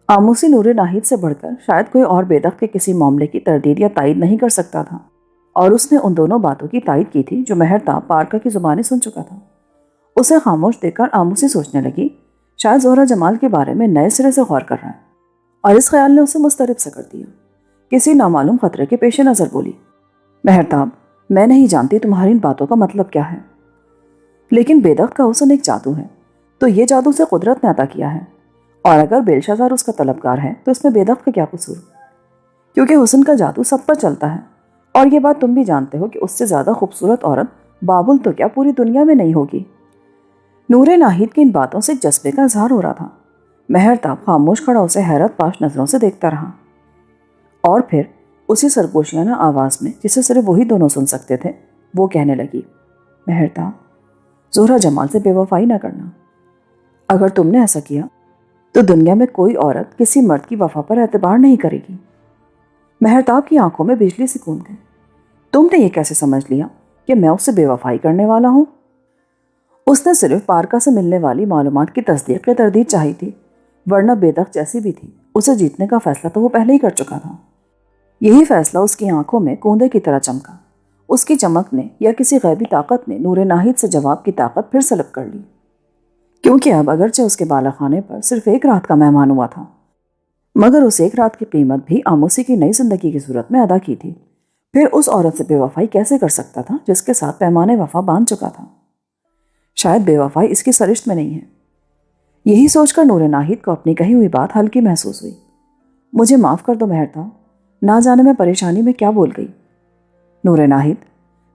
آموسی نور ناہید سے بڑھ کر شاید کوئی اور بیدخت کے کسی معاملے کی تردید یا تائید نہیں کر سکتا تھا، اور اس نے ان دونوں باتوں کی تائید کی تھی جو مہرتاب پارکر کی زبانی سن چکا تھا۔ اسے خاموش دیکھ کر آموسی سوچنے لگی، شاید زہرہ جمال کے بارے میں نئے سرے سے غور کر رہا ہے، اور اس خیال نے اسے مضطرب سا کر دیا۔ کسی نامعلوم خطرے کے پیش نظر بولی، مہرتاب، میں نہیں جانتی تمہاری ان باتوں کا مطلب کیا ہے، لیکن بیدخت کا حسن ایک جادو ہے، تو یہ جادو سے قدرت نے عطا کیا ہے، اور اگر بیلشازار اس کا طلبگار ہے تو اس میں بیدخت کا کیا قصور؟ کیونکہ حسن کا جادو سب پر چلتا ہے، اور یہ بات تم بھی جانتے ہو کہ اس سے زیادہ خوبصورت عورت بابل تو کیا پوری دنیا میں نہیں ہوگی۔ نور ناہید کی ان باتوں سے جذبے کا اظہار ہو رہا تھا۔ مہرتاب خاموش کھڑا اسے حیرت پاش نظروں سے دیکھتا رہا، اور پھر اسی سرگوشیانہ آواز میں جسے صرف وہی دونوں سن سکتے تھے وہ کہنے لگی، مہرتاب، زہرہ جمال سے بے وفائی نہ کرنا۔ اگر تم نے ایسا کیا تو دنیا میں کوئی عورت کسی مرد کی وفا پر اعتبار نہیں کرے گی۔ مہرتاب کی آنکھوں میں بجلی سی گونج گئی۔ تم نے یہ کیسے سمجھ لیا کہ میں اس سے بے وفائی کرنے والا ہوں؟ اس نے صرف پارکا سے ملنے والی معلومات کی تصدیق یا تردید چاہی تھی، ورنہ بیدخت جیسی بھی تھی اسے جیتنے کا فیصلہ تو وہ پہلے ہی کر چکا تھا۔ یہی فیصلہ اس کی آنکھوں میں کوندے کی طرح چمکا۔ اس کی چمک نے یا کسی غیبی طاقت نے نور ناہید سے جواب کی طاقت پھر سلب کر لی، کیونکہ اب اگرچہ اس کے بالا خانے پر صرف ایک رات کا مہمان ہوا تھا، مگر اس ایک رات کی قیمت بھی آموسی کی نئی زندگی کی صورت میں ادا کی تھی۔ پھر اس عورت سے بے وفائی کیسے کر سکتا تھا جس کے ساتھ پیمانے وفا باندھ چکا تھا؟ شاید بے وفائی اس کی سرشت میں نہیں ہے۔ یہی سوچ کر نور ناہید کو اپنی کہی ہوئی بات ہلکی محسوس ہوئی۔ مجھے معاف کر دو مہرتاب، نہ جانے میں پریشانی میں کیا بول گئی۔ نور ناہید،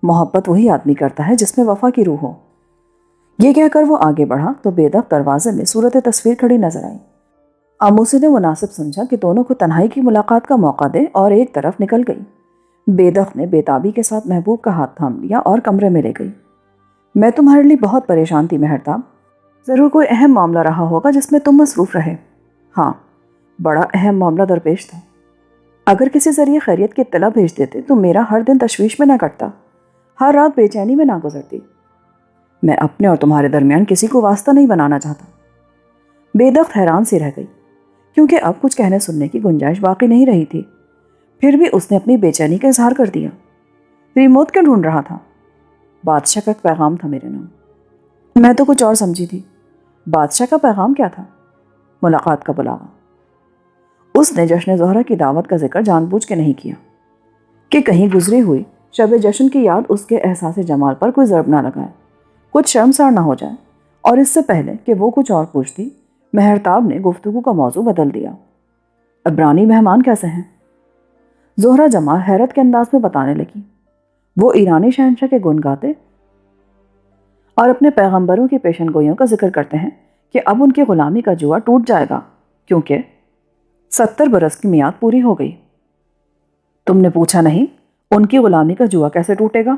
محبت وہی آدمی کرتا ہے جس میں وفا کی روح ہو۔ یہ کہہ کر وہ آگے بڑھا تو بیدخت دروازے میں صورت تصویر کھڑی نظر آئی۔ آموسی نے مناسب سمجھا کہ دونوں کو تنہائی کی ملاقات کا موقع دے اور ایک طرف نکل گئی۔ بیدخت نے بےتابی کے ساتھ محبوب کا ہاتھ تھام لیا اور کمرے میں لے گئی۔ میں تمہارے لیے بہت پریشان تھی مہرتاب، ضرور کوئی اہم معاملہ رہا ہوگا جس میں تم مصروف رہے۔ ہاں، بڑا اہم معاملہ درپیش تھا۔ اگر کسی ذریعے خیریت کی اطلاع بھیج دیتے تو میرا ہر دن تشویش میں نہ کٹتا، ہر رات بے چینی میں نہ گزرتی۔ میں اپنے اور تمہارے درمیان کسی کو واسطہ نہیں بنانا چاہتا۔ بیدخت حیران سی رہ گئی، کیونکہ اب کچھ کہنے سننے کی گنجائش باقی نہیں رہی تھی۔ پھر بھی اس نے اپنی بے چینی کا اظہار کر دیا۔ ریموٹ کیوں ڈھونڈ رہا تھا؟ بادشاہ کا پیغام تھا میرے نام۔ میں تو کچھ اور سمجھی تھی۔ بادشاہ کا پیغام کیا تھا؟ ملاقات کا بلاوا۔ اس نے جشن زہرہ کی دعوت کا ذکر جان بوجھ کے نہیں کیا کہ کہیں گزری ہوئی شب جشن کی یاد اس کے احساس جمال پر کوئی ضرب نہ لگائے، کچھ شرمسار نہ ہو جائے۔ اور اس سے پہلے کہ وہ کچھ اور پوچھتی، مہرتاب نے گفتگو کا موضوع بدل دیا۔ عبرانی مہمان کیسے ہیں؟ زہرہ جمال حیرت کے انداز میں بتانے لگی، وہ ایرانی شہنشاہ کے گن گاتے اور اپنے پیغمبروں کی پیشن گوئیوں کا ذکر کرتے ہیں کہ اب ان کی غلامی کا جوا ٹوٹ جائے گا، کیونکہ 70 برس کی میعاد پوری ہو گئی۔ تم نے پوچھا نہیں ان کی غلامی کا جوا کیسے ٹوٹے گا؟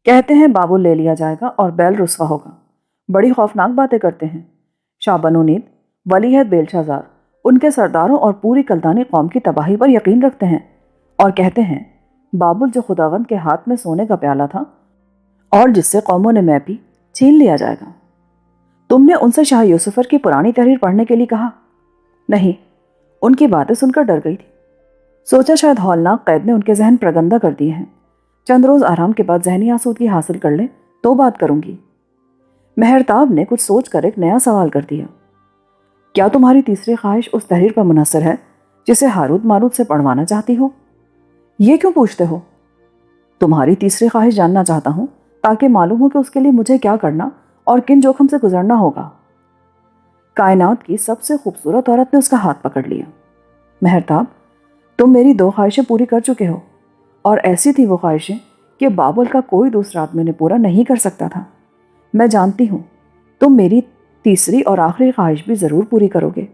کہتے ہیں بابل لے لیا جائے گا اور بیل رسوا ہوگا۔ بڑی خوفناک باتیں کرتے ہیں۔ شاہ بنو نید، ولی عہد بیلشازار، ان کے سرداروں اور پوری کلدانی قوم کی تباہی پر یقین رکھتے ہیں، اور کہتے ہیں بابل جو خداوند کے ہاتھ میں سونے کا پیالہ تھا اور جس سے قوموں نے میں پی، چھین لیا جائے گا۔ تم نے ان سے شاہ یوسفر کی پرانی تحریر پڑھنے کے لیے کہا؟ نہیں، ان کی باتیں سن کر ڈر گئی تھی۔ سوچا شاید ہولناک قید نے ان کے ذہن پرگندہ کر دیے ہیں۔ چند روز آرام کے بعد ذہنی آسودگی حاصل کر لیں تو بات کروں گی۔ مہرتاب نے کچھ سوچ کر ایک نیا سوال کر دیا، کیا تمہاری تیسری خواہش اس تحریر پر منحصر ہے جسے ہاروت ماروت سے پڑھوانا چاہتی ہو؟ یہ کیوں پوچھتے ہو؟ تمہاری تیسری خواہش جاننا چاہتا ہوں تاکہ معلوم ہو کہ اس کے لیے مجھے کیا کرنا اور کن جوخم سے گزرنا ہوگا۔ کائنات کی سب سے خوبصورت عورت نے اس کا ہاتھ پکڑ لیا۔ مہرتاب، تم میری 2 خواہشیں پوری کر چکے ہو، اور ایسی تھی وہ خواہشیں کہ بابل کا کوئی دوسرا آدمی نے پورا نہیں کر سکتا تھا۔ میں جانتی ہوں تم میری تیسری اور آخری خواہش بھی ضرور پوری کرو گے،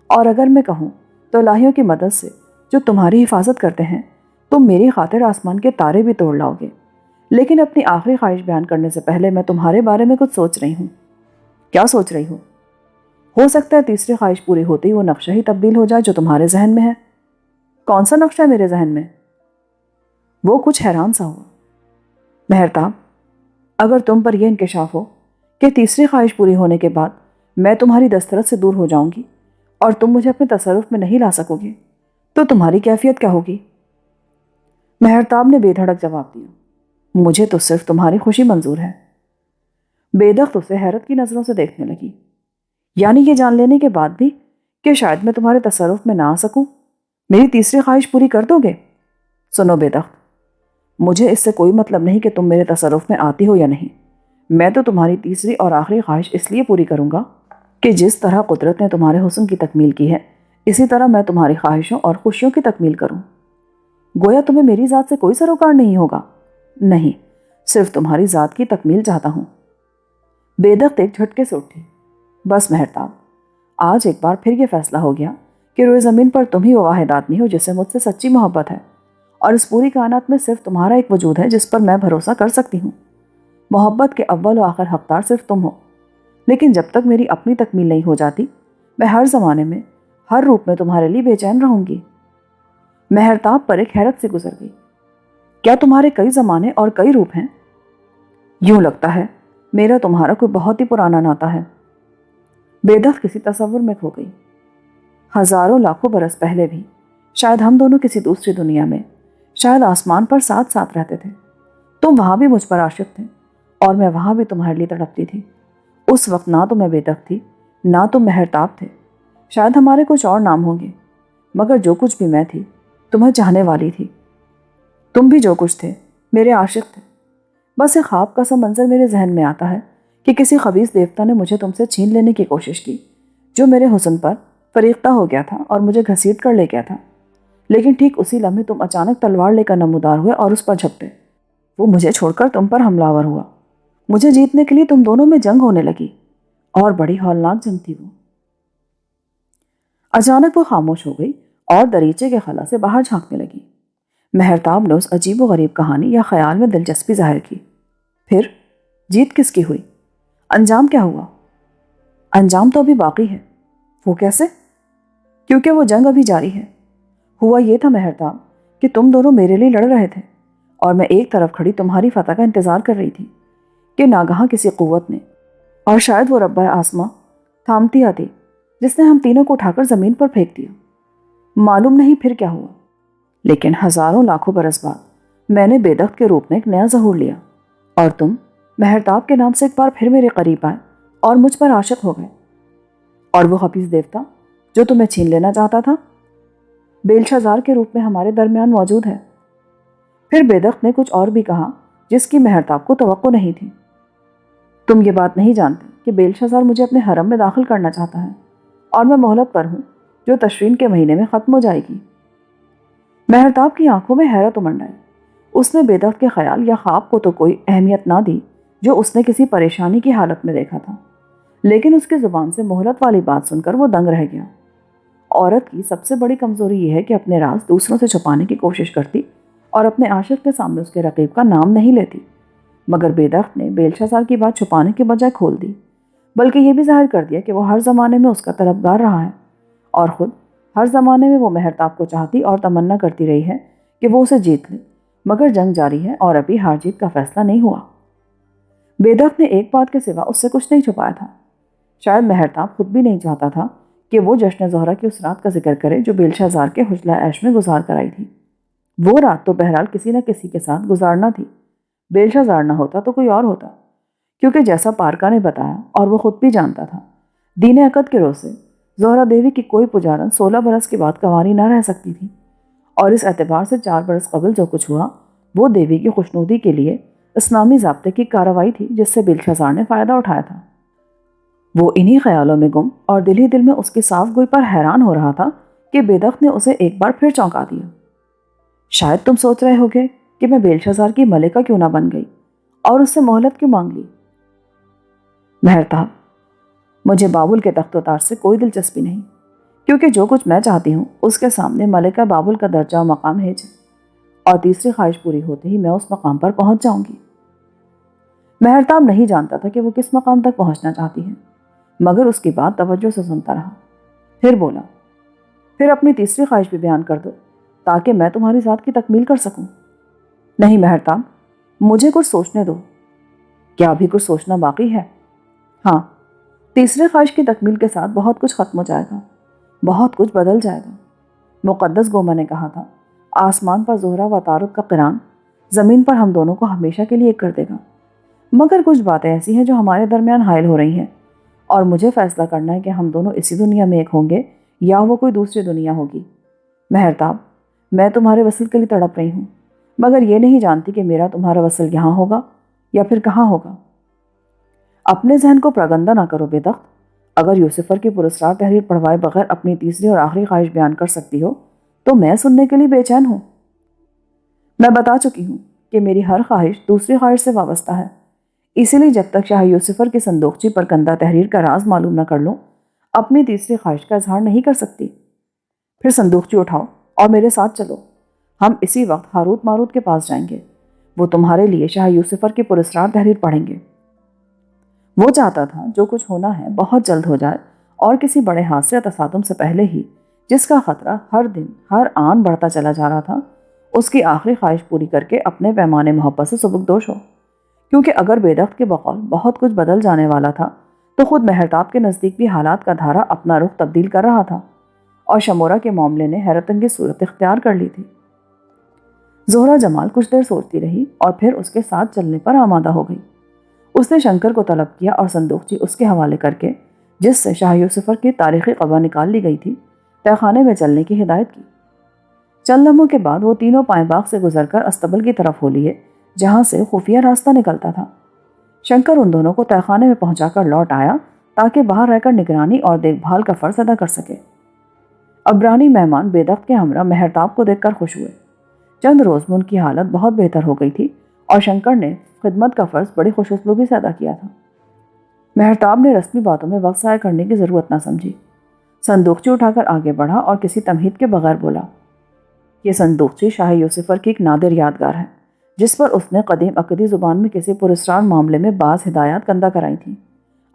اور اگر میں کہوں تو الہیوں کی مدد سے جو تمہاری حفاظت کرتے ہیں تم میری خاطر آسمان کے تارے بھی توڑ لاؤ گے۔ لیکن اپنی آخری خواہش بیان کرنے سے پہلے میں تمہارے بارے میں کچھ سوچ رہی ہوں۔ کیا سوچ رہی ہو سکتا ہے تیسری خواہش پوری ہوتے ہی وہ نقشہ ہی تبدیل ہو جائے جو تمہارے ذہن میں ہے۔ کون سا نقشہ ہے میرے ذہن میں؟ وہ کچھ حیران سا ہوا۔ مہرتاب، اگر تم پر یہ انکشاف ہو کہ تیسری خواہش پوری ہونے کے بعد میں تمہاری دسترس سے دور ہو جاؤں گی اور تم مجھے اپنے تصرف میں نہیں لا سکو گے تو تمہاری کیفیت کیا ہوگی؟ مہرتاب نے بے دھڑک جواب دیا، مجھے تو صرف تمہاری خوشی منظور ہے۔ بےدخت اسے حیرت کی نظروں سے دیکھنے لگی، یعنی یہ جان لینے کے بعد بھی کہ شاید میں تمہارے تصرف میں نہ آ سکوں میری تیسری خواہش پوری کر دو گے؟ سنو بےدخت، مجھے اس سے کوئی مطلب نہیں کہ تم میرے تصرف میں آتی ہو یا نہیں، میں تو تمہاری تیسری اور آخری خواہش اس لیے پوری کروں گا کہ جس طرح قدرت نے تمہارے حسن کی تکمیل کی ہے اسی طرح میں تمہاری خواہشوں اور خوشیوں کی تکمیل کروں۔ گویا تمہیں میری ذات سے کوئی سروکار نہیں ہوگا؟ نہیں، صرف تمہاری ذات کی تکمیل چاہتا ہوں۔ بےدخت ایک جھٹکے سے اٹھی، بس مہرتاب، آج ایک بار پھر یہ فیصلہ ہو گیا کہ روئے زمین پر تم ہی وہ واحد آدمی ہو جس سے مجھ سے سچی محبت ہے، اور اس پوری کائنات میں صرف تمہارا ایک وجود ہے جس پر میں بھروسہ کر سکتی ہوں۔ محبت کے اول و آخر حقدار صرف تم ہو، لیکن جب تک میری اپنی تکمیل نہیں ہو جاتی میں ہر زمانے میں ہر روپ میں تمہارے لیے بے چین رہوں گی۔ مہرتاب پر ایک حیرت سے گزر گئی، کیا تمہارے کئی زمانے اور کئی روپ ہیں؟ یوں لگتا ہے میرا تمہارا کوئی بہت ہی پرانا ناتا ہے۔ بےدخت کسی تصور میں کھو گئی، ہزاروں لاکھوں برس پہلے بھی شاید ہم دونوں کسی دوسری دنیا میں، شاید آسمان پر ساتھ ساتھ رہتے تھے، تم وہاں بھی مجھ پر عاشق تھے اور میں وہاں بھی تمہارے لیے تڑپتی تھی۔ اس وقت نہ تو میں بےدخت تھی نہ تم مہرتاب تھے، شاید ہمارے کچھ اور نام ہوں گے، مگر جو کچھ بھی میں تھی تمہیں چاہنے والی تھی، تم بھی جو کچھ تھے میرے عاشق تھے۔ بس ایک خواب کا سا منظر میرے ذہن میں آتا ہے کہ کسی خبیث دیوتا نے مجھے تم سے چھین لینے کی کوشش کی جو میرے حسن پر فریختہ ہو گیا تھا اور مجھے گھسیٹ کر لے گیا تھا، لیکن ٹھیک اسی لمحے تم اچانک تلوار لے کر نمودار ہوئے اور اس پر جھپٹے، وہ مجھے چھوڑ کر تم پر حملہ آور ہوا، مجھے جیتنے کے لیے تم دونوں میں جنگ ہونے لگی، اور بڑی ہولناک جنگ تھی وہ۔ اچانک وہ خاموش ہو گئی اور دریچے کے خلا سے باہر جھانکنے لگی۔ مہرتاب نے اس عجیب و غریب کہانی یا خیال میں دلچسپی ظاہر کی۔ پھر جیت کس کی ہوئی؟ انجام کیا ہوا؟ انجام تو ابھی باقی ہے۔ وہ کیسے؟ کیونکہ وہ جنگ ابھی جاری ہے۔ ہوا یہ تھا مہرتاب کہ تم دونوں میرے لیے لڑ رہے تھے اور میں ایک طرف کھڑی تمہاری فتح کا انتظار کر رہی تھی کہ ناگہاں کسی قوت نے، اور شاید وہ ربہ آسماں تھامتی آتی، جس نے ہم تینوں کو اٹھا کر زمین پر پھینک دیا۔ معلوم نہیں پھر کیا ہوا، لیکن ہزاروں لاکھوں برس بعد میں نے بےدخت کے روپ میں ایک نیا ظہور لیا، اور تم مہرتاب کے نام سے ایک بار پھر میرے قریب آئے اور مجھ پر عاشق ہو گئے۔ اور وہ خبیث دیوتا جو تمہیں چھین لینا چاہتا تھا بیلشا زار کے روپ میں ہمارے درمیان موجود ہے۔ پھر بےدخت نے کچھ اور بھی کہا جس کی مہرتاب کو توقع نہیں تھی۔ تم یہ بات نہیں جانتے کہ بیلشا زار مجھے اپنے حرم میں داخل کرنا چاہتا ہے، اور میں مہلت پر ہوں جو تشرین کے مہینے میں ختم ہو جائے گی۔ مہرتاب کی آنکھوں میں حیرت امنڈ آئی۔ اس نے بےدخت کے خیال یا خواب کو تو کوئی اہمیت نہ دی جو اس نے کسی پریشانی کی حالت میں دیکھا تھا، لیکن اس کی زبان سے مہلت والی بات سن کر وہ دنگ رہ گیا۔ عورت کی سب سے بڑی کمزوری یہ ہے کہ اپنے راز دوسروں سے چھپانے کی کوشش کرتی اور اپنے عاشق کے سامنے اس کے رقیب کا نام نہیں لیتی، مگر بےدخت نے بیلشا زار کی بات چھپانے کے بجائے کھول دی، بلکہ یہ بھی ظاہر کر دیا کہ وہ ہر زمانے میں اس کا طلبگار رہا ہے، اور خود ہر زمانے میں وہ مہرتاب کو چاہتی اور تمنا کرتی رہی ہے کہ وہ اسے جیت لے، مگر جنگ جاری ہے اور ابھی ہار جیت کا فیصلہ نہیں ہوا۔ بےدخت نے ایک بات کے سوا اس سے کچھ نہیں چھپایا تھا۔ شاید مہرتاب خود بھی نہیں چاہتا تھا کہ وہ جشن زہرہ کی اس رات کا ذکر کرے جو بیلشا زار کے حجلہ عیش میں گزار کر آئی تھی۔ وہ رات تو بہرحال کسی نہ کسی کے ساتھ گزارنا تھی، بیلشا زار نہ ہوتا تو کوئی اور ہوتا، کیونکہ جیسا پارکا نے بتایا اور وہ خود بھی جانتا تھا، دین عقد کے روز سے زہرہ دیوی کی کوئی پجارن 16 برس کے بعد کنواری نہ رہ سکتی تھی، اور اس اعتبار سے 4 برس قبل جو کچھ ہوا وہ دیوی کی خوشنودی کے لیے اسلامی ضابطے کی کارروائی تھی جس سے بیلشا زار نے فائدہ اٹھایا تھا۔ وہ انہی خیالوں میں گم اور دل ہی دل میں اس کی صاف گوئی پر حیران ہو رہا تھا کہ بےدخت نے اسے ایک بار پھر چونکا دیا۔ شاید تم سوچ رہے ہوگے کہ میں بیلشا زار کی ملکہ کیوں نہ بن گئی اور اس سے مہلت کیوں مانگ لی۔ مہرتاب، مجھے بابل کے تخت و تاج سے کوئی دلچسپی نہیں، کیونکہ جو کچھ میں چاہتی ہوں اس کے سامنے ملکہ بابل کا درجہ و مقام ہے، اور تیسری خواہش پوری ہوتے ہی میں اس مقام پر پہنچ جاؤں گی۔ مہرتاب نہیں جانتا تھا کہ وہ کس مقام تک پہنچنا چاہتی ہے، مگر اس کی بات توجہ سے سنتا رہا۔ پھر بولا، پھر اپنی تیسری خواہش بھی بیان کر دو تاکہ میں تمہاری ذات کی تکمیل کر سکوں۔ نہیں مہرتاب، مجھے کچھ سوچنے دو۔ کیا ابھی کچھ سوچنا باقی ہے؟ ہاں، تیسری خواہش کی تکمیل کے ساتھ بہت کچھ ختم ہو جائے گا، بہت کچھ بدل جائے گا۔ مقدس گوما نے کہا تھا، آسمان پر زہرہ و عطارد کا قران زمین پر ہم دونوں کو ہمیشہ کے لیے ایک کر دے گا۔ مگر کچھ باتیں ایسی ہیں جو ہمارے درمیان حائل ہو رہی ہیں، اور مجھے فیصلہ کرنا ہے کہ ہم دونوں اسی دنیا میں ایک ہوں گے یا وہ کوئی دوسری دنیا ہوگی۔ مہرتاب، میں تمہارے وصل کے لیے تڑپ رہی ہوں، مگر یہ نہیں جانتی کہ میرا تمہارا وصل یہاں ہوگا یا پھر کہاں ہوگا۔ اپنے ذہن کو پراگندہ نہ کرو بے دخت۔ اگر یوسفر کی پراسرار تحریر پڑھوائے بغیر اپنی تیسری اور آخری خواہش بیان کر سکتی ہو تو میں سننے کے لیے بے چین ہوں۔ میں بتا چکی ہوں کہ میری ہر خواہش دوسری خواہش سے وابستہ ہے، اسی لیے جب تک شاہ یوسفر کی صندوقچی پر کندہ تحریر کا راز معلوم نہ کر لوں اپنی تیسری خواہش کا اظہار نہیں کر سکتی۔ پھر صندوقچی اٹھاؤ اور میرے ساتھ چلو، ہم اسی وقت ہاروت ماروت کے پاس جائیں گے، وہ تمہارے لیے شاہ یوسفر کی پراسرار تحریر پڑھیں گے۔ وہ چاہتا تھا جو کچھ ہونا ہے بہت جلد ہو جائے، اور کسی بڑے حادثے یا تصادم سے پہلے ہی، جس کا خطرہ ہر دن ہر آن بڑھتا چلا جا رہا تھا، اس کی آخری خواہش پوری کر کے اپنے پیمانے محبت سے سبکدوش ہو۔ کیونکہ اگر بے دخت کے بقول بہت کچھ بدل جانے والا تھا تو خود مہرتاب کے نزدیک بھی حالات کا دھارا اپنا رخ تبدیل کر رہا تھا، اور شمورہ کے معاملے نے حیرت انگیز صورت اختیار کر لی تھی۔ زہرہ جمال کچھ دیر سوچتی رہی اور پھر اس کے ساتھ چلنے پر آمادہ ہو گئی۔ اس نے شنکر کو طلب کیا اور صندوقچی اس کے حوالے کر کے، جس سے شاہ یوسفر کی تاریخی قبر نکال لی گئی تھی، تہہ خانے میں چلنے کی ہدایت کی۔ چند لمحوں کے بعد وہ تینوں پائیں باغ سے گزر کر استبل کی طرف ہو لیے جہاں سے خفیہ راستہ نکلتا تھا۔ شنکر ان دونوں کو تہہ خانے میں پہنچا کر لوٹ آیا تاکہ باہر رہ کر نگرانی اور دیکھ بھال کا فرض ادا کر سکے۔ عبرانی مہمان بے دخت کے ہمراہ مہرتاب کو دیکھ کر خوش ہوئے۔ چند روز میں ان کی حالت بہت بہتر ہو گئی تھی اور شنکر نے خدمت کا فرض بڑی خوش اسلوبی سے ادا کیا تھا۔ مہرتاب نے رسمی باتوں میں وقت ضائع کرنے کی ضرورت نہ سمجھی، صندوقچی اٹھا کر آگے بڑھا اور کسی تمہید کے بغیر بولا، یہ صندوقچی شاہ یوسفر کی ایک نادر یادگار ہے جس پر اس نے قدیم عقدی زبان میں کسی پراسرار معاملے میں بعض ہدایات کندہ کرائی تھیں۔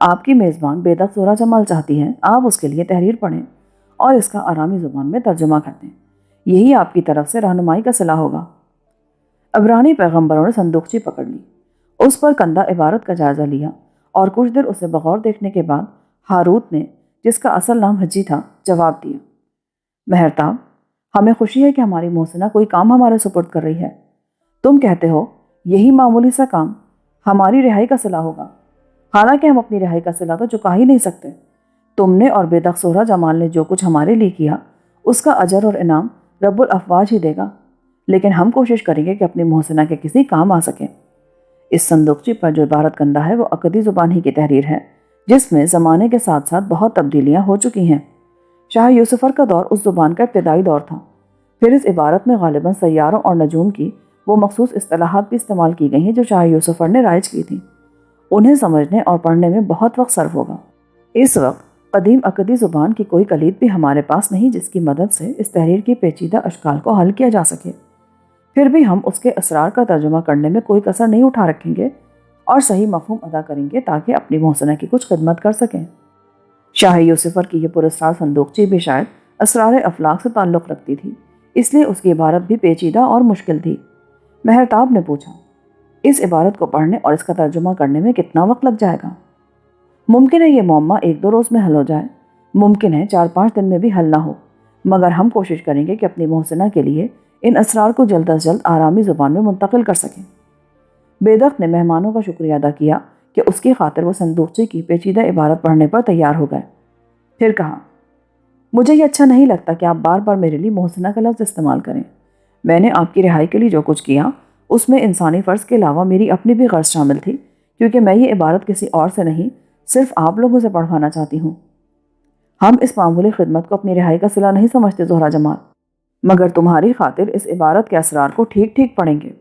آپ کی میزبان بے دخت زہرہ جمال چاہتی ہیں آپ اس کے لیے تحریر پڑھیں اور اس کا آرامی زبان میں ترجمہ کر دیں، یہی آپ کی طرف سے رہنمائی کا صلہ ہوگا۔ عبرانی پیغمبروں نے صندوقچی پکڑ لی، اس پر کندہ عبارت کا جائزہ لیا اور کچھ دیر اسے بغور دیکھنے کے بعد ہاروت نے، جس کا اصل نام حجی تھا، جواب دیا، مہرتاب، ہمیں خوشی ہے کہ ہماری محسنہ کوئی کام ہمارے سپرد کر رہی ہے۔ تم کہتے ہو یہی معمولی سا کام ہماری رہائی کا صلہ ہوگا، حالانکہ ہم اپنی رہائی کا صلہ تو چکا ہی نہیں سکتے۔ تم نے اور بے دخت زہرہ جمال نے جو کچھ ہمارے لیے کیا اس کا اجر اور انعام رب الافواج ہی دے گا، لیکن ہم کوشش کریں گے کہ اپنی محسنہ کے کسی کام آ سکیں۔ اس صندوقچی پر جو عبارت کندہ ہے وہ عقدی زبان ہی کی تحریر ہے جس میں زمانے کے ساتھ ساتھ بہت تبدیلیاں ہو چکی ہیں۔ شاہ یوسفر کا دور اس زبان کا ابتدائی دور تھا، پھر اس عبارت میں غالباً سیاروں اور نجوم کی وہ مخصوص اصطلاحات بھی استعمال کی گئی ہیں جو شاہ یوسفر نے رائج کی تھیں۔ انہیں سمجھنے اور پڑھنے میں بہت وقت صرف ہوگا۔ اس وقت قدیم عقدی زبان کی کوئی کلید بھی ہمارے پاس نہیں جس کی مدد سے اس تحریر کی پیچیدہ اشکال کو حل کیا جا سکے، پھر بھی ہم اس کے اسرار کا ترجمہ کرنے میں کوئی کسر نہیں اٹھا رکھیں گے اور صحیح مفہوم ادا کریں گے تاکہ اپنی محسنہ کی کچھ خدمت کر سکیں۔ شاہ یوسفر کی یہ پراسرار صندوقچی بھی شاید اسرار افلاک سے تعلق رکھتی تھی، اس لیے اس کی عبارت بھی پیچیدہ اور مشکل تھی۔ مہرتاب نے پوچھا، اس عبارت کو پڑھنے اور اس کا ترجمہ کرنے میں کتنا وقت لگ جائے گا؟ ممکن ہے یہ معمہ 1-2 روز میں حل ہو جائے، ممکن ہے 4-5 دن میں بھی حل نہ ہو، مگر ہم کوشش کریں گے کہ اپنی محسنہ کے لیے ان اسرار کو جلد از جلد آرامی زبان میں منتقل کر سکیں۔ بے دخت نے مہمانوں کا شکریہ ادا کیا کہ اس کی خاطر وہ صندوقچی کی پیچیدہ عبارت پڑھنے پر تیار ہو گئے۔ پھر کہا، مجھے یہ اچھا نہیں لگتا کہ آپ بار بار میرے لیے محسنہ کا لفظ استعمال کریں۔ میں نے آپ کی رہائی کے لیے جو کچھ کیا اس میں انسانی فرض کے علاوہ میری اپنی بھی غرض شامل تھی، کیونکہ میں یہ عبارت کسی اور سے نہیں صرف آپ لوگوں سے پڑھوانا چاہتی ہوں۔ ہم اس معمولی خدمت کو اپنی رہائی کا صلہ نہیں سمجھتے زہرہ جمال، مگر تمہاری خاطر اس عبارت کے اسرار کو ٹھیک ٹھیک پڑھیں گے۔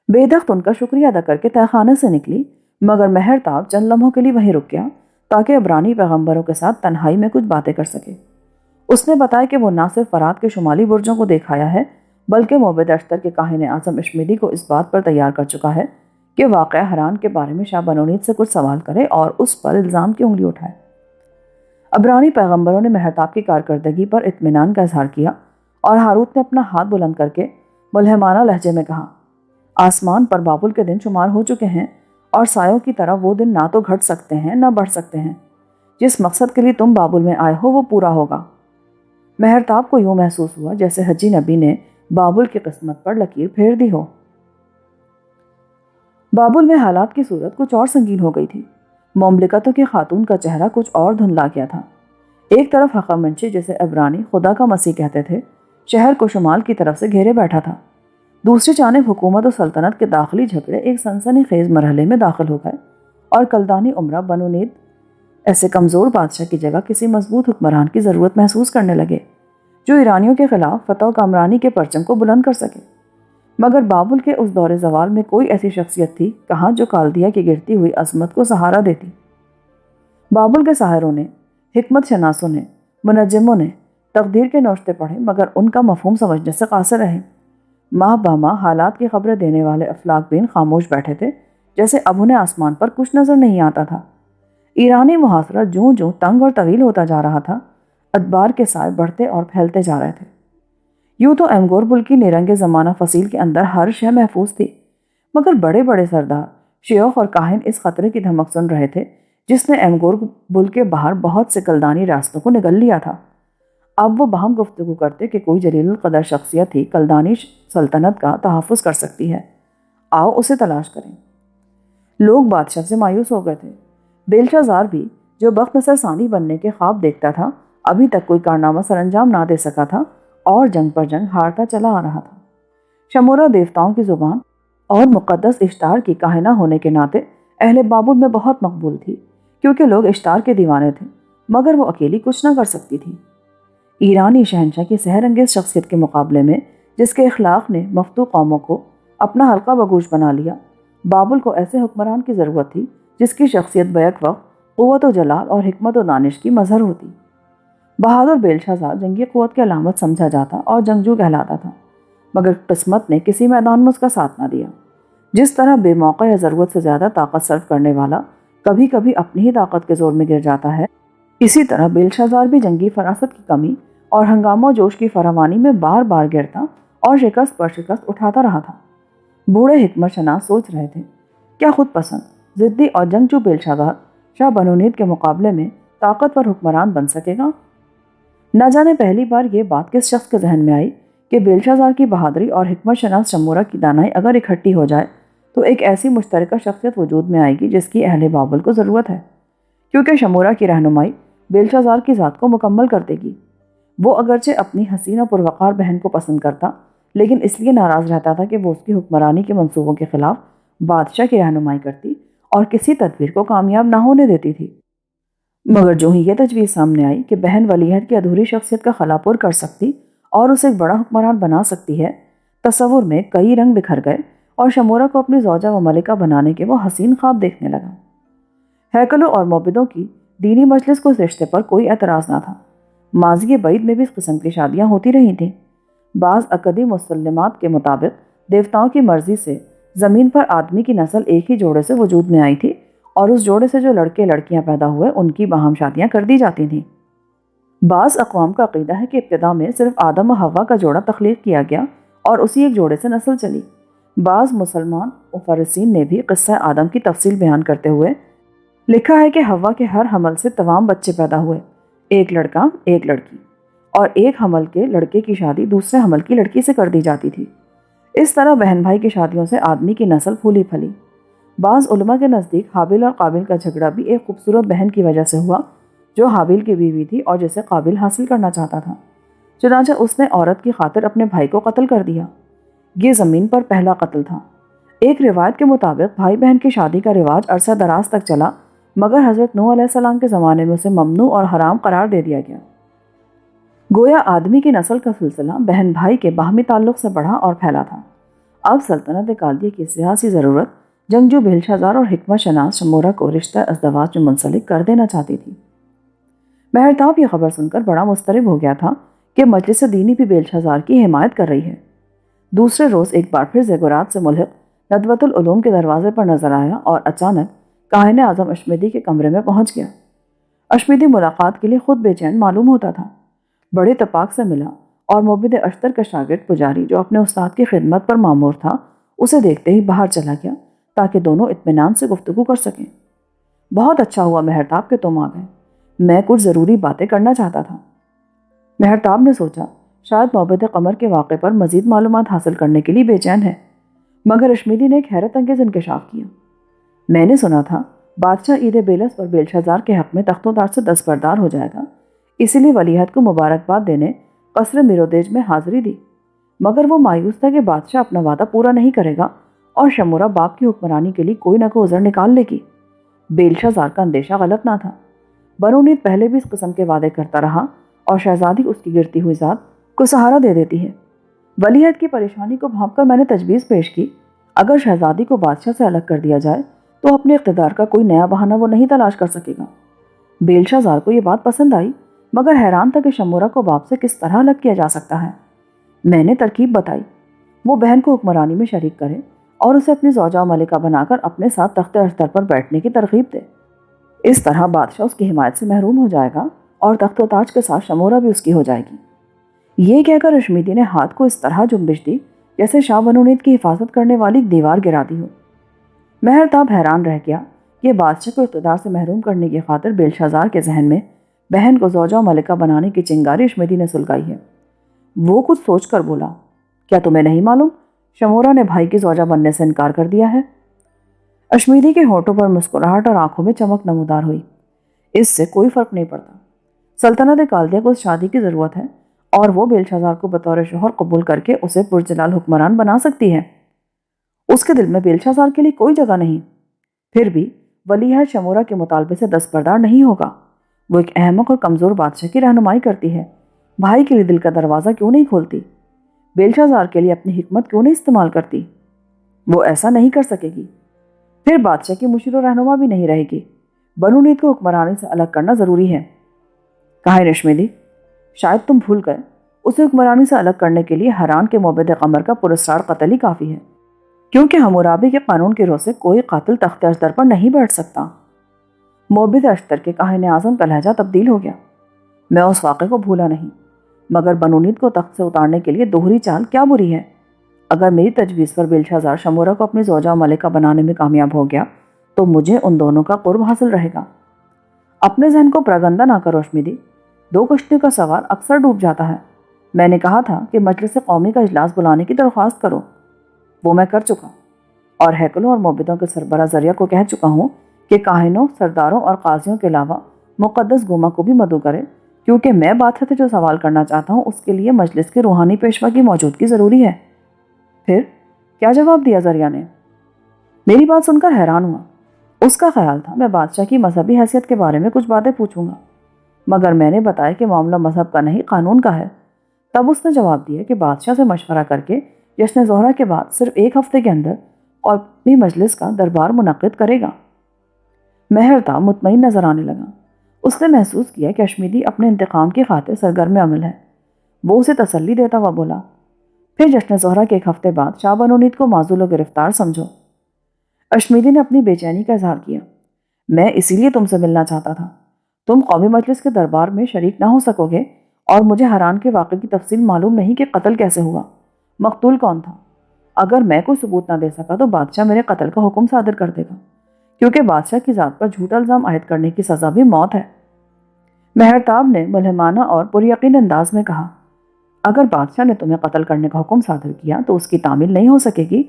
بے دخت ان کا شکریہ ادا کر کے تہہ خانے سے نکلی، مگر مہرتاب چند لمحوں کے لیے وہیں رک گیا تاکہ عبرانی پیغمبروں کے ساتھ تنہائی میں کچھ باتیں کر سکے۔ اس نے بتایا کہ وہ نہ صرف فرات کے شمالی برجوں کو دیکھ آیا ہے بلکہ موبد اشتر کے کاہن اعظم اشمیلی کو اس بات پر تیار کر چکا ہے کہ واقعہ حران کے بارے میں شاہ بنونید سے کچھ سوال کرے اور اس پر الزام کی انگلی اٹھائے۔ عبرانی پیغمبروں نے مہرتاب کی کارکردگی پر اطمینان کا اظہار کیا اور ہاروت نے اپنا ہاتھ بلند کر کے ملہمانہ لہجے میں کہا، آسمان پر بابل کے دن شمار ہو چکے ہیں اور سایوں کی طرح وہ دن نہ تو گھٹ سکتے ہیں نہ بڑھ سکتے ہیں۔ جس مقصد کے لیے تم بابل میں آئے ہو وہ پورا ہوگا۔ مہرتاب کو یوں محسوس ہوا جیسے حجی نبی نے بابل کی قسمت پر لکیر پھیر دی ہو۔ بابل میں حالات کی صورت کچھ اور سنگین ہو گئی تھی۔ مملکتوں کی خاتون کا چہرہ کچھ اور دھندلا گیا تھا۔ ایک طرف حقہ منشی جسے عبرانی خدا کا مسیح کہتے تھے شہر کو شمال کی طرف سے گھیرے بیٹھا تھا، دوسری جانب حکومت و سلطنت کے داخلی جھگڑے ایک سنسنی خیز مرحلے میں داخل ہو گئے اور کلدانی عمرہ بنو نید ایسے کمزور بادشاہ کی جگہ کسی مضبوط حکمران کی ضرورت محسوس کرنے لگے جو ایرانیوں کے خلاف فتح و کامرانی کے پرچم کو بلند کر سکے۔ مگر بابل کے اس دور زوال میں کوئی ایسی شخصیت تھی کہاں جو کالدیا کی گرتی ہوئی عظمت کو سہارا دیتی۔ بابل کے ساحروں نے، حکمت شناسوں نے، منجموں نے تقدیر کے نوشتے پڑھے مگر ان کا مفہوم سمجھنے سے قاصر رہے۔ ماہ باماہ حالات کی خبریں دینے والے افلاک بین خاموش بیٹھے تھے جیسے اب انہیں آسمان پر کچھ نظر نہیں آتا تھا۔ ایرانی محاصرہ جوں جوں تنگ اور طویل ہوتا جا رہا تھا، ادبار کے سائے بڑھتے اور پھیلتے جا رہے تھے۔ یوں تو ایمگور بل کی نیرنگ زمانہ فصیل کے اندر ہر شے محفوظ تھی، مگر بڑے بڑے سردار، شیوخ اور کاہن اس خطرے کی دھمک سن رہے تھے جس نے ایمگور بل کے باہر بہت سے کلدانی راستوں کو نگل لیا تھا۔ اب وہ باہم گفتگو کرتے کہ کوئی جلیل القدر شخصیت ہی کلدانی سلطنت کا تحفظ کر سکتی ہے، آؤ اسے تلاش کریں۔ لوگ بادشاہ سے مایوس ہو گئے تھے۔ بیلشازار بھی جو بخت نصر ثانی بننے کے خواب دیکھتا تھا ابھی تک کوئی کارنامہ سر انجام نہ دے سکا تھا اور جنگ پر جنگ ہارتا چلا آ رہا تھا۔ شمورہ دیوتاؤں کی زبان اور مقدس اشتار کی کاہنہ ہونے کے ناطے اہل بابل میں بہت مقبول تھی کیونکہ لوگ اشتار کے دیوانے تھے، مگر وہ اکیلی کچھ نہ کر سکتی تھی۔ ایرانی شہنشاہ کی سحر انگیز شخصیت کے مقابلے میں جس کے اخلاق نے مفتو قوموں کو اپنا حلقہ بگوش بنا لیا، بابل کو ایسے حکمران کی ضرورت تھی جس کی شخصیت بیک وقت قوت و جلال اور حکمت و دانش کی مظہر ہوتی۔ بہادر بیلشازار جنگی قوت کی علامت سمجھا جاتا اور جنگجو کہلاتا تھا، مگر قسمت نے کسی میدان میں اس کا ساتھ نہ دیا۔ جس طرح بے موقع یا ضرورت سے زیادہ طاقت صرف کرنے والا کبھی کبھی اپنی ہی طاقت کے زور میں گر جاتا ہے، اسی طرح بیلشازار بھی جنگی فراست کی کمی اور ہنگامہ و جوش کی فراوانی میں بار بار گرتا اور شکست پر شکست اٹھاتا رہا تھا۔ بوڑھے حکمت شناس سوچ رہے تھے کیا خود پسند، ضدی اور جنگجو بیلشازار شاہ بنو نید کے مقابلے میں طاقتور حکمران بن سکے گا؟ نہ جانے پہلی بار یہ بات کس شخص کے ذہن میں آئی کہ بیلشازار کی بہادری اور حکمت شناس شمورہ کی دانائی اگر اکٹھی ہو جائے تو ایک ایسی مشترکہ شخصیت وجود میں آئے گی جس کی اہل بابل کو ضرورت ہے، کیونکہ شمورہ کی رہنمائی بیلشازار کی ذات کو مکمل کر دے گی۔ وہ اگرچہ اپنی حسین و پروقار بہن کو پسند کرتا لیکن اس لیے ناراض رہتا تھا کہ وہ اس کی حکمرانی کے منصوبوں کے خلاف بادشاہ کی رہنمائی کرتی اور کسی تدبیر کو کامیاب نہ ہونے دیتی تھی۔ مگر جو ہی یہ تجویز سامنے آئی کہ بہن ولیعہد کی ادھوری شخصیت کا خلا پور کر سکتی اور اسے ایک بڑا حکمران بنا سکتی ہے، تصور میں کئی رنگ بکھر گئے اور شمورہ کو اپنی زوجہ و ملکہ بنانے کے وہ حسین خواب دیکھنے لگا۔ ہیکلوں اور معبدوں کی دینی مجلس کو اس رشتے پر کوئی اعتراض نہ تھا۔ ماضی بعید میں بھی اس قسم کی شادیاں ہوتی رہی تھیں۔ بعض عقدی مسلمات کے مطابق دیوتاؤں کی مرضی سے زمین پر آدمی کی نسل ایک ہی جوڑے سے وجود میں آئی تھی اور اس جوڑے سے جو لڑکے لڑکیاں پیدا ہوئے ان کی باہم شادیاں کر دی جاتی تھیں۔ بعض اقوام کا عقیدہ ہے کہ ابتدا میں صرف آدم و حوا کا جوڑا تخلیق کیا گیا اور اسی ایک جوڑے سے نسل چلی۔ بعض مسلمان مفسرین نے بھی قصہ آدم کی تفصیل بیان کرتے ہوئے لکھا ہے کہ حوا کے ہر حمل سے تمام بچے پیدا ہوئے، ایک لڑکا ایک لڑکی، اور ایک حمل کے لڑکے کی شادی دوسرے حمل کی لڑکی سے کر دی جاتی تھی۔ اس طرح بہن بھائی کی شادیوں سے آدمی کی نسل پھولی پھلی۔ بعض علماء کے نزدیک حابیل اور قابل کا جھگڑا بھی ایک خوبصورت بہن کی وجہ سے ہوا جو حابیل کی بیوی تھی اور جسے قابل حاصل کرنا چاہتا تھا، چنانچہ اس نے عورت کی خاطر اپنے بھائی کو قتل کر دیا۔ یہ زمین پر پہلا قتل تھا۔ ایک روایت کے مطابق بھائی بہن کی شادی کا رواج عرصہ دراز تک چلا، مگر حضرت نوح علیہ السلام کے زمانے میں اسے ممنوع اور حرام قرار دے دیا گیا۔ گویا آدمی کی نسل کا سلسلہ بہن بھائی کے باہمی تعلق سے بڑھا اور پھیلا تھا۔ اب سلطنت کالدیہ کی سیاسی ضرورت جنگجو بیلشازار اور حکمت شناس شمورہ کو رشتہ ازدواج میں منسلک کر دینا چاہتی تھی۔ مہرتاب یہ خبر سن کر بڑا مضطرب ہو گیا تھا کہ مجلس دینی بھی بیلشازار کی حمایت کر رہی ہے۔ دوسرے روز ایک بار پھر زیگورات سے ملحق ندوۃ العلوم کے دروازے پر نظر آیا اور اچانک کاہن اعظم اشمیدی کے کمرے میں پہنچ گیا۔ اشمیدی ملاقات کے لیے خود بے چین معلوم ہوتا تھا۔ بڑے اتفاق سے ملا اور موبد اشتر کا شاگرد پجاری جو اپنے استاد کی خدمت پر مامور تھا اسے دیکھتے ہی باہر چلا گیا تاکہ دونوں اطمینان سے گفتگو کر سکیں۔ بہت اچھا ہوا مہرتاب کہ تم آ گئے، میں کچھ ضروری باتیں کرنا چاہتا تھا۔ مہرتاب نے سوچا شاید موبد قمر کے واقعے پر مزید معلومات حاصل کرنے کے لیے بے چین ہے، مگر اشمیدی نے ایک حیرت انگیز انکشاف کیا۔ میں نے سنا تھا بادشاہ عید بیلس پر بیلشازار کے حق میں تخت و تاج سے دستبردار ہو جائے گا، اسی لیے ولیعہد کو مبارکباد دینے قصر میرودیج میں حاضری دی، مگر وہ مایوس تھا کہ بادشاہ اپنا وعدہ پورا نہیں کرے گا اور شمورہ باپ کی حکمرانی کے لیے کوئی نہ کوئی عذر نکال لے گی۔ بیلشازار کا اندیشہ غلط نہ تھا۔ بنو نیت پہلے بھی اس قسم کے وعدے کرتا رہا اور شہزادی اس کی گرتی ہوئی ذات کو سہارا دے دیتی ہے۔ ولیعہد کی پریشانی کو بھانپ کر میں نے تجویز پیش کی، اگر شہزادی کو بادشاہ سے الگ کر دیا جائے تو اپنے اقتدار کا کوئی نیا بہانہ وہ نہیں تلاش کر سکے گا۔ بیلشازار کو یہ بات پسند آئی، مگر حیران تھا کہ شمورہ کو باپ سے کس طرح الگ کیا جا سکتا ہے۔ میں نے ترکیب بتائی، وہ بہن کو حکمرانی میں شریک کرے اور اسے اپنی زوجہ و ملکہ بنا کر اپنے ساتھ تخت اشتر پر بیٹھنے کی ترغیب دے۔ اس طرح بادشاہ اس کی حمایت سے محروم ہو جائے گا اور تخت و تاج کے ساتھ شمورہ بھی اس کی ہو جائے گی۔ یہ کہہ کر اشمیدی نے ہاتھ کو اس طرح جنبش دی جیسے شاہ بنو نیت کی حفاظت کرنے والی ایک دیوار گرا دی ہو۔ مہرتاب حیران رہ گیا کہ بادشاہ کو اقتدار سے محروم کرنے کی خاطر بیلشازار کے ذہن میں بہن کو زوجہ و ملکہ بنانے کی چنگاری اشمیدی نے سلگائی ہے۔ وہ کچھ سوچ کر بولا، کیا تمہیں نہیں معلوم شمورہ نے بھائی کی زوجہ بننے سے انکار کر دیا ہے؟ اشمیدی کے ہونٹوں پر مسکراہٹ اور آنکھوں میں چمک نمودار ہوئی۔ اس سے کوئی فرق نہیں پڑتا، سلطنت کالدیہ کو اس شادی کی ضرورت ہے اور وہ بیلشازار کو بطور شوہر قبول کر کے اسے پرجلال حکمران بنا سکتی ہے۔ اس کے دل میں بیلشازار کے لیے کوئی جگہ نہیں۔ پھر بھی ولیعہد شمورہ کے مطالبے سے دستبردار نہیں ہوگا۔ وہ ایک احمق اور کمزور بادشاہ کی رہنمائی کرتی ہے، بھائی کے لیے دل کا دروازہ کیوں نہیں کھولتی؟ بیلشازار کے لیے اپنی حکمت کیوں نہیں استعمال کرتی؟ وہ ایسا نہیں کر سکے گی۔ پھر بادشاہ کی مشیر و رہنما بھی نہیں رہے گی۔ بنو نیت کو حکمرانی سے الگ کرنا ضروری ہے۔ کہا اشمیدی، شاید تم بھول گئے، اسے حکمرانی سے الگ کرنے کے لیے حران کے موبد قمر کا پراسرار قتل ہی کافی ہے، کیونکہ حمورابی کے قانون کی روح سے کوئی قاتل تخت اشتر پر نہیں بیٹھ سکتا۔ موبد اشتر کے کاہن اعظم کا لہجہ تبدیل ہو گیا۔ میں اس واقعے کو بھولا نہیں، مگر بنو نیت کو تخت سے اتارنے کے لیے دوہری چال کیا بری ہے؟ اگر میری تجویز پر بیلشازار شمورہ کو اپنی زوجہ و ملکہ بنانے میں کامیاب ہو گیا تو مجھے ان دونوں کا قرب حاصل رہے گا۔ اپنے ذہن کو پراگندہ نہ کرو اشمیدی، دو کشتیوں کا سوار اکثر ڈوب جاتا ہے۔ میں نے کہا تھا کہ مجلس قومی کا اجلاس بلانے کی درخواست کرو، وہ میں کر چکا، اور ہیکلوں اور موبدوں کے سربراہ ذریعہ کو کہہ چکا ہوں کہ کاہنوں، سرداروں اور قاضیوں کے علاوہ مقدس گوما کو بھی مدعو کرے، کیونکہ میں بات ہے جو سوال کرنا چاہتا ہوں اس کے لیے مجلس کے روحانی پیشوا کی موجودگی ضروری ہے۔ پھر کیا جواب دیا ذریعہ نے؟ میری بات سن کر حیران ہوا۔ اس کا خیال تھا میں بادشاہ کی مذہبی حیثیت کے بارے میں کچھ باتیں پوچھوں گا، مگر میں نے بتایا کہ معاملہ مذہب کا نہیں قانون کا ہے۔ تب اس نے جواب دیا کہ بادشاہ سے مشورہ کر کے جشن زہرہ کے بعد صرف ایک ہفتے کے اندر قومی مجلس کا دربار منعقد کرے گا۔ مہرتاب مطمئن نظر آنے لگا۔ اس نے محسوس کیا کہ اشمیدی اپنے انتقام کی خاطر سرگرم عمل ہے۔ وہ اسے تسلی دیتا ہوا بولا، پھر جشن زہرہ کے ایک ہفتے بعد شاہ بنو نیت کو معزول و گرفتار سمجھو۔ اشمیدی نے اپنی بے چینی کا اظہار کیا، میں اسی لیے تم سے ملنا چاہتا تھا۔ تم قومی مجلس کے دربار میں شریک نہ ہو سکو گے اور مجھے حران کے واقعے کی تفصیل معلوم نہیں کہ قتل کیسے ہوا، مقتول کون تھا۔ اگر میں کوئی ثبوت نہ دے سکا تو بادشاہ میرے قتل کا حکم صادر کر دے گا، کیونکہ بادشاہ کی ذات پر جھوٹا الزام عائد کرنے کی سزا بھی موت ہے۔ مہرتاب نے ملہمانہ اور پریقین انداز میں کہا، اگر بادشاہ نے تمہیں قتل کرنے کا حکم صادر کیا تو اس کی تعمیل نہیں ہو سکے گی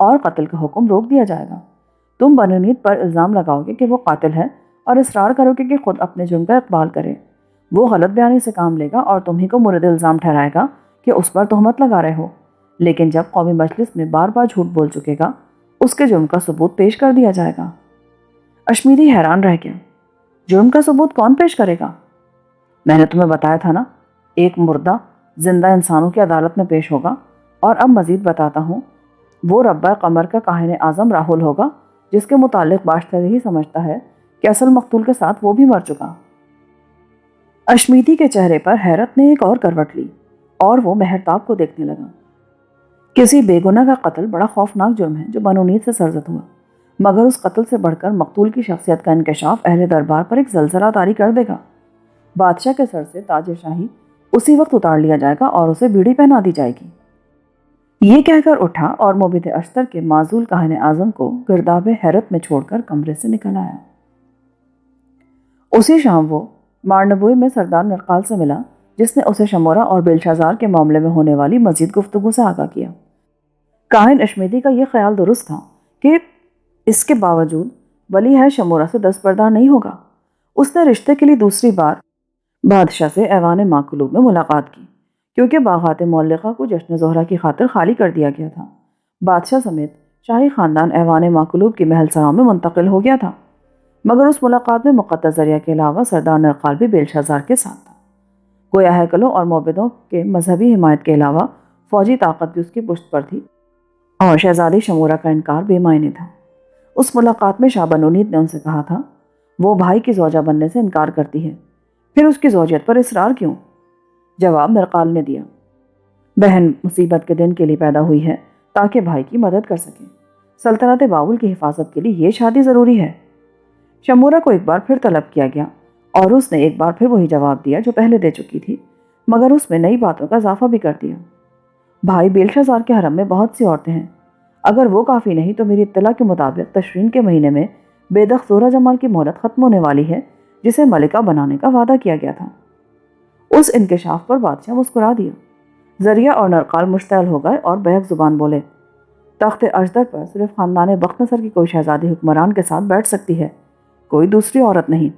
اور قتل کا حکم روک دیا جائے گا۔ تم بنو نیت پر الزام لگاؤ گے کہ وہ قاتل ہے اور اصرار کرو گے کہ خود اپنے جرم کا اقبال کرے۔ وہ غلط بیانی سے کام لے گا اور تمہیں کو مورد الزام ٹھہرائے گا کہ اس پر تہمت لگا رہے ہو، لیکن جب قومی مجلس میں بار بار جھوٹ بول چکے گا اس کے جرم کا ثبوت پیش کر دیا جائے گا۔ اشمیدی حیران رہ گیا، جرم کا ثبوت کون پیش کرے گا؟ میں نے تمہیں بتایا تھا نا، ایک مردہ زندہ انسانوں کی عدالت میں پیش ہوگا، اور اب مزید بتاتا ہوں، وہ ربہ قمر کا کاہن اعظم راہل ہوگا جس کے متعلق بادشاہ یہی سمجھتا ہے کہ اصل مقتول کے ساتھ وہ بھی مر چکا۔ اشمیدی کے چہرے پر حیرت نے ایک اور کروٹ لی اور وہ مہرتاب کو دیکھنے لگا۔ کسی بے گناہ کا قتل بڑا خوفناک جرم ہے جو بنو نیت سے سرزد ہوا، مگر اس قتل سے بڑھ کر مقتول کی شخصیت کا انکشاف اہل دربار پر ایک زلزلہ طاری کر دے گا۔ بادشاہ کے سر سے تاج شاہی اسی وقت اتار لیا جائے گا اور اسے بیڑی پہنا دی جائے گی۔ یہ کہہ کر اٹھا اور موبد اشتر کے معزول کاہن اعظم کو گرداب حیرت میں چھوڑ کر کمرے سے نکل آیا۔ اسی شام وہ مارنبوئی میں سردار نرقال سے ملا جس نے اسے شمورہ اور بیلشازار کے معاملے میں ہونے والی مزید گفتگو سے آگاہ کیا۔ کاہن اشمیدی کا یہ خیال درست تھا کہ اس کے باوجود ولی ہے شمورہ سے دستبردار نہیں ہوگا۔ اس نے رشتے کے لیے دوسری بار بادشاہ سے ایوان ماکلوب میں ملاقات کی، کیونکہ باغات معلقہ کو جشن زہرہ کی خاطر خالی کر دیا گیا تھا۔ بادشاہ سمیت شاہی خاندان ایوان ماکلوب کی محل سرا میں منتقل ہو گیا تھا، مگر اس ملاقات میں مقدس ذریعہ کے علاوہ سردار نرقال بھی بیلشازار کے ساتھ تھا۔ گویا ہیکلوں اور معبدوں کے مذہبی حمایت کے علاوہ فوجی طاقت بھی اس کی پشت پر تھی، اور شہزادی شمورہ کا انکار بے معنی تھا۔ اس ملاقات میں شاہ بنونید نے ان سے کہا تھا، وہ بھائی کی زوجہ بننے سے انکار کرتی ہے، پھر اس کی زوجیت پر اصرار کیوں؟ جواب نرقال نے دیا، بہن مصیبت کے دن کے لیے پیدا ہوئی ہے تاکہ بھائی کی مدد کر سکے۔ سلطنت بابل کی حفاظت کے لیے یہ شادی ضروری ہے۔ شمورہ کو ایک بار پھر طلب کیا گیا اور اس نے ایک بار پھر وہی جواب دیا جو پہلے دے چکی تھی، مگر اس میں نئی باتوں کا اضافہ بھی کر دیا۔ بھائی بیلشازار کے حرم میں بہت سی عورتیں ہیں، اگر وہ کافی نہیں تو میری اطلاع کے مطابق تشرین کے مہینے میں بیدخت زہرہ جمال کی مہلت ختم ہونے والی ہے، جسے ملکہ بنانے کا وعدہ کیا گیا تھا۔ اس انکشاف پر بادشاہ مسکرا دیا۔ ذریعہ اور نرقال مشتعل ہو گئے اور بیک زبان بولے، تخت اجدر پر صرف خاندان بخت نصر کی کوئی شہزادی حکمران کے ساتھ بیٹھ سکتی ہے، کوئی دوسری عورت نہیں۔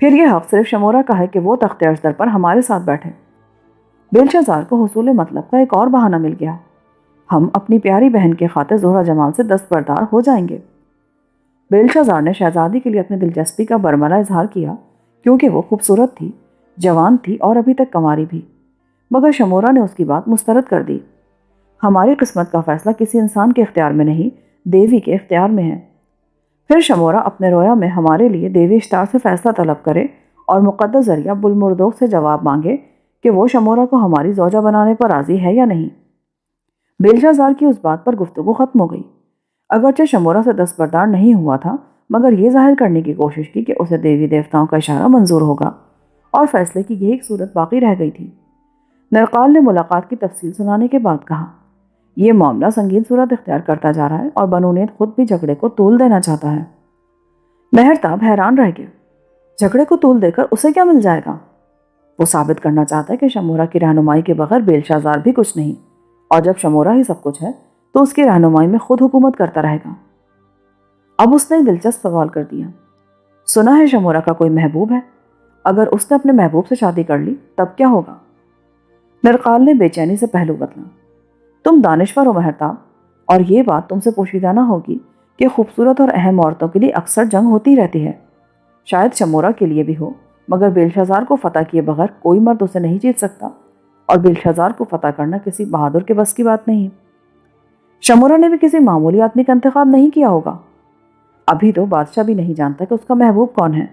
پھر یہ حق صرف شمورہ کا ہے کہ وہ تخت اجدر پر ہمارے ساتھ بیٹھے۔ بیلشازار کو حصول مطلب کا ایک اور بہانہ مل گیا، ہم اپنی پیاری بہن کے خاطر زہرہ جمال سے دستبردار ہو جائیں گے۔ بیلشازار نے شہزادی کے لیے اپنی دلچسپی کا برملا اظہار کیا، کیونکہ وہ خوبصورت تھی، جوان تھی اور ابھی تک کنواری بھی، مگر شمورہ نے اس کی بات مسترد کر دی۔ ہماری قسمت کا فیصلہ کسی انسان کے اختیار میں نہیں، دیوی کے اختیار میں ہے۔ پھر شمورہ اپنے رویا میں ہمارے لیے دیوی اشتار سے فیصلہ طلب کرے اور مقدس ذریعہ بلمردوق سے جواب مانگے کہ وہ شمورہ کو ہماری زوجہ بنانے پر راضی ہے یا نہیں۔ بیلشازار کی اس بات پر گفتگو ختم ہو گئی۔ اگرچہ شمورہ سے دستبردار نہیں ہوا تھا، مگر یہ ظاہر کرنے کی کوشش کی کہ اسے دیوی دیوتاؤں کا اشارہ منظور ہوگا، اور فیصلے کی یہی ایک صورت باقی رہ گئی تھی۔ نرقال نے ملاقات کی تفصیل سنانے کے بعد کہا، یہ معاملہ سنگین صورت اختیار کرتا جا رہا ہے اور بنونید خود بھی جھگڑے کو طول دینا چاہتا ہے۔ مہرتاب حیران رہ گیا، جھگڑے کو طول دے کر اسے کیا مل جائے گا؟ وہ ثابت کرنا چاہتا ہے کہ شمورہ کی رہنمائی کے بغیر بیلشازار بھی کچھ نہیں، اور جب شمورہ ہی سب کچھ ہے تو اس کی رہنمائی میں خود حکومت کرتا رہے گا۔ اب اس نے ایک دلچسپ سوال کر دیا، سنا ہے شمورہ کا کوئی محبوب ہے؟ اگر اس نے اپنے محبوب سے شادی کر لی تب کیا ہوگا؟ نرقال نے بے چینی سے پہلو بدلا، تم دانشور ہو مہرتاب، اور یہ بات تم سے پوشیدہ نہ ہوگی کہ خوبصورت اور اہم عورتوں کے لیے اکثر جنگ ہوتی رہتی ہے۔ شاید شمورہ کے لیے بھی ہو، مگر بیلشازار کو فتح کیے بغیر کوئی مرد اسے نہیں جیت سکتا، اور بیلشازار کو فتح کرنا کسی بہادر کے بس کی بات نہیں۔ شمورہ نے بھی کسی معمولی آدمی کا انتخاب نہیں کیا ہوگا، ابھی تو بادشاہ بھی نہیں جانتا کہ اس کا محبوب کون ہے۔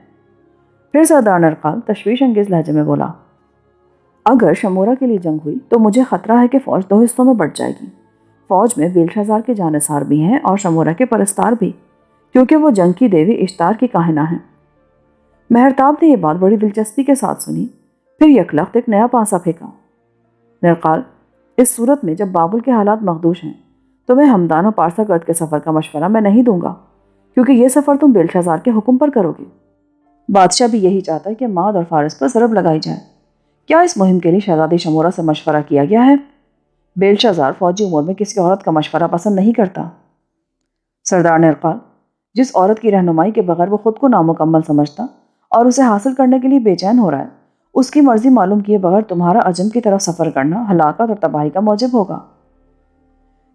پھر سردار نرقال تشویش انگیز لہجے میں بولا، اگر شمورہ کے لیے جنگ ہوئی تو مجھے خطرہ ہے کہ فوج دو حصوں میں بٹ جائے گی۔ فوج میں بیلشازار کے جانثار بھی ہیں اور شمورہ کے پرستار بھی، کیونکہ وہ جنگ کی دیوی اشتار کی کاہنہ ہیں۔ مہرتاب نے یہ بات بڑی دلچسپی کے ساتھ سنی، پھر یکلخت ایک نیا پانسا پھینکا۔ نرقال، اس صورت میں جب بابل کے حالات مخدوش ہیں تو میں ہمدان و پارسا گرد کے سفر کا مشورہ میں نہیں دوں گا، کیونکہ یہ سفر تم بیلشازار کے حکم پر کرو گے۔ بادشاہ بھی یہی چاہتا ہے کہ ماد اور فارس پر ضرب لگائی جائے۔ کیا اس مہم کے لیے شہزادی شمورہ سے مشورہ کیا گیا ہے؟ بیلشازار فوجی امور میں کسی عورت کا مشورہ پسند نہیں کرتا۔ سردار نرقال، جس عورت کی رہنمائی کے بغیر وہ خود کو نامکمل سمجھتا اور اسے حاصل کرنے کے لیے بے چین ہو رہا ہے، اس کی مرضی معلوم کیے بغیر تمہارا عجم کی طرف سفر کرنا ہلاکت اور تباہی کا موجب ہوگا۔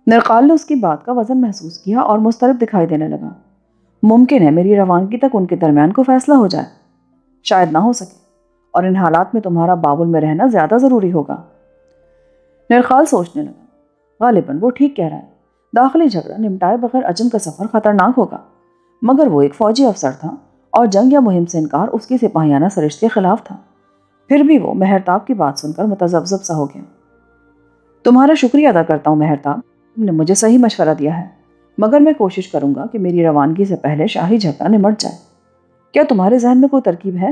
نرقال نے اس کی بات کا وزن محسوس کیا اور مسترب دکھائی دینے لگا۔ ممکن ہے میری روانگی تک ان کے درمیان کو فیصلہ ہو جائے، شاید نہ ہو سکے، اور ان حالات میں تمہارا بابل میں رہنا زیادہ ضروری ہوگا۔ نرقال سوچنے لگا، غالباً وہ ٹھیک کہہ رہا ہے، داخلی جھگڑا نمٹائے بغیر عجم کا سفر خطرناک ہوگا، مگر وہ ایک فوجی افسر تھا اور جنگ یا مہم سے انکار اس کی سپاہیانہ سرشت کے خلاف تھا۔ پھر بھی وہ مہرتاب کی بات سن کر متذبذب سا ہو گیا۔ تمہارا شکریہ ادا کرتا ہوں مہرتاب، تم نے مجھے صحیح مشورہ دیا ہے، مگر میں کوشش کروں گا کہ میری روانگی سے پہلے شاہی جھگڑا نمٹ جائے۔ کیا تمہارے ذہن میں کوئی ترکیب ہے؟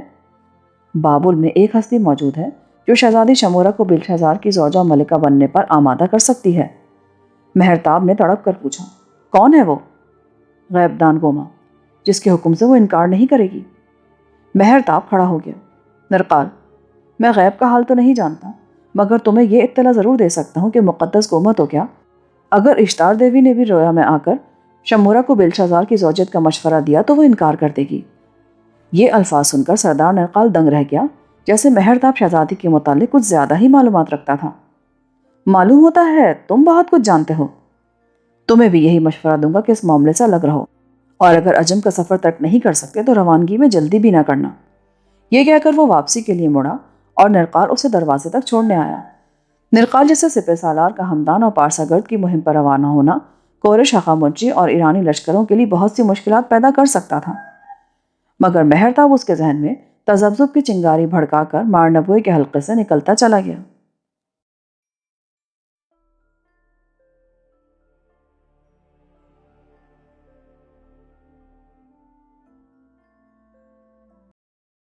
بابل میں ایک ہستی موجود ہے جو شہزادی شمورہ کو بیلشازار کی زوجہ ملکہ بننے پر آمادہ کر سکتی ہے۔ مہرتاب نے تڑپ کر پوچھا، کون ہے وہ؟ غیب دان گوما، جس کے حکم سے وہ انکار نہیں کرے گی۔ مہرتاب کھڑا ہو گیا۔ نرقال، میں غیب کا حال تو نہیں جانتا، مگر تمہیں یہ اطلاع ضرور دے سکتا ہوں کہ مقدس گومت ہو کیا، اگر اشتار دیوی نے بھی رویا میں آ کر شمورا کو بیلشازار کی زوجیت کا مشورہ دیا تو وہ انکار کر دے گی۔ یہ الفاظ سن کر سردار نرقال دنگ رہ گیا، جیسے مہرتاب شہزادی کے متعلق کچھ زیادہ ہی معلومات رکھتا تھا۔ معلوم ہوتا ہے تم بہت کچھ جانتے ہو، تمہیں بھی یہی مشورہ دوں گا کہ اس معاملے سے الگ رہو، اور اگر عجم کا سفر ترک نہیں کر سکتے تو روانگی میں جلدی بھی نہ کرنا۔ یہ کہہ کر وہ واپسی کے لیے مڑا اور نرقال اسے دروازے تک چھوڑنے آیا۔ نرقال جیسے سپہ سالار کا ہمدان اور پارسا گرد کی مہم پر روانہ ہونا کورش ہخامنشی اور ایرانی لشکروں کے لیے بہت سی مشکلات پیدا کر سکتا تھا، مگر مہرتاب اس کے ذہن میں تذبذب کی چنگاری بھڑکا کر مارنبوئے کے حلقے سے نکلتا چلا گیا۔